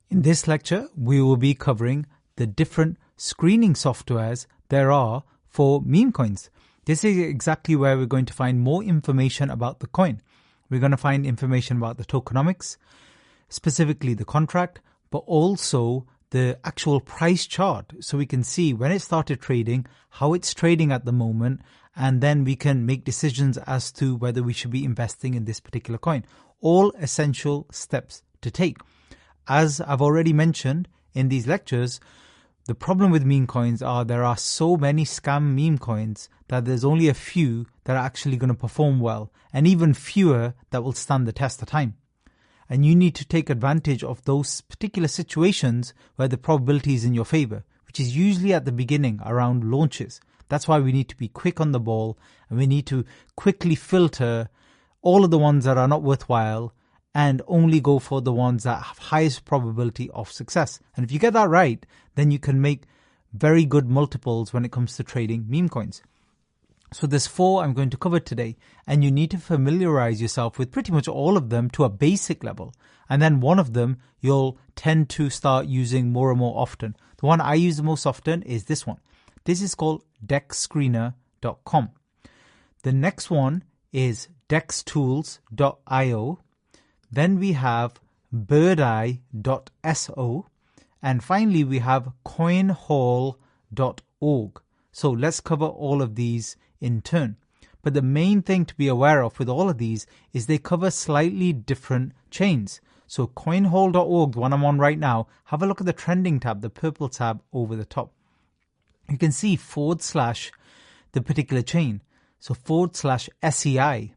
In this lecture, we will be covering the different screening softwares there are for MemeCoins. This is exactly where we're going to find more information about the coin. We're going to find information about the tokenomics, specifically the contract, but also the actual price chart. So we can see when it started trading, how it's trading at the moment, and then we can make decisions as to whether we should be investing in this particular coin. All essential steps to take. As I've already mentioned in these lectures, the problem with meme coins are there are so many scam meme coins that there's only a few that are actually going to perform well, and even fewer that will stand the test of time. And you need to take advantage of those particular situations where the probability is in your favor, which is usually at the beginning around launches. That's why we need to be quick on the ball, and we need to quickly filter all of the ones that are not worthwhile and only go for the ones that have highest probability of success. And if you get that right, then you can make very good multiples when it comes to trading meme coins. So there's 4 I'm going to cover today, and you need to familiarize yourself with pretty much all of them to a basic level. And then one of them you'll tend to start using more and more often. The one I use the most often is this one. This is called dexscreener.com. The next one is dextools.io. Then we have birdeye.so. And finally, we have coinhall.org. So let's cover all of these in turn. But the main thing to be aware of with all of these is they cover slightly different chains. So coinhall.org, the one I'm on right now, have a look at the trending tab, the purple tab over the top. You can see / the particular chain. So /SEI,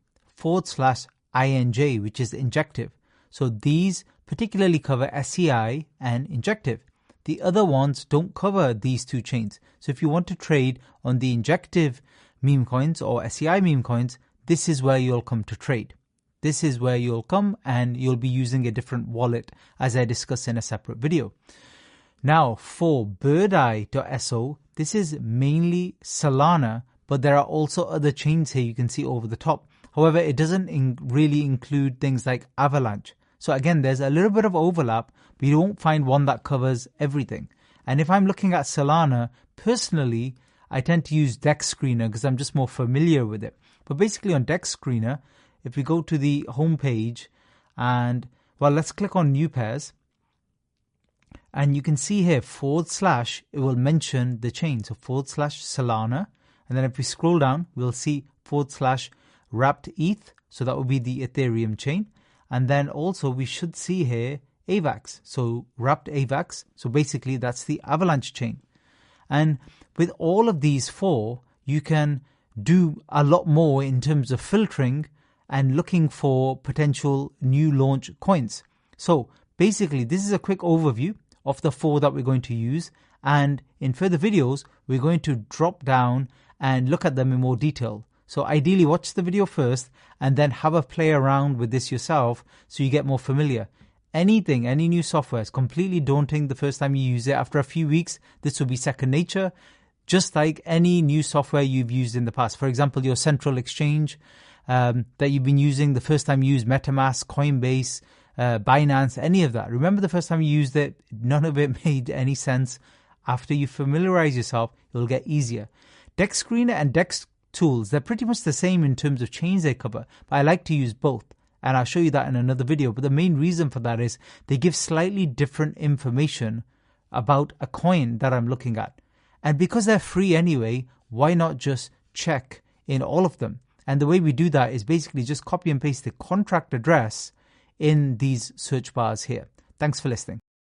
/INJ, which is injective. So these particularly cover SEI and injective. The other ones don't cover these two chains. So if you want to trade on the injective meme coins or SEI meme coins, this is where you'll come to trade. This is where you'll come, and you'll be using a different wallet, as I discuss in a separate video. Now for birdeye.so, this is mainly Solana, but there are also other chains here you can see over the top. However, it doesn't really include things like Avalanche. So again, there's a little bit of overlap, but you won't find one that covers everything. And if I'm looking at Solana, personally, I tend to use DexScreener because I'm just more familiar with it. But basically on DexScreener, if we go to the home page and, well, let's click on new pairs. And you can see here / it will mention the chain. So / Solana. And then if we scroll down, we'll see / wrapped ETH. So that will be the Ethereum chain. And then also we should see here AVAX. So wrapped AVAX. So basically that's the Avalanche chain. And with all of these 4, you can do a lot more in terms of filtering and looking for potential new launch coins. So basically this is a quick overview of the 4 that we're going to use. And in further videos, we're going to drop down and look at them in more detail. So ideally watch the video first and then have a play around with this yourself so you get more familiar. Any new software is completely daunting the first time you use it. After a few weeks, this will be second nature, just like any new software you've used in the past. For example, your central exchange that you've been using the first time you used MetaMask, Coinbase, Binance, any of that. Remember the first time you used it, none of it made any sense. After you familiarize yourself, it'll get easier. DexScreener and DexTools, they're pretty much the same in terms of chains they cover, but I like to use both. And I'll show you that in another video. But the main reason for that is they give slightly different information about a coin that I'm looking at. And because they're free anyway, why not just check in all of them? And the way we do that is basically just copy and paste the contract address in these search bars here. Thanks for listening.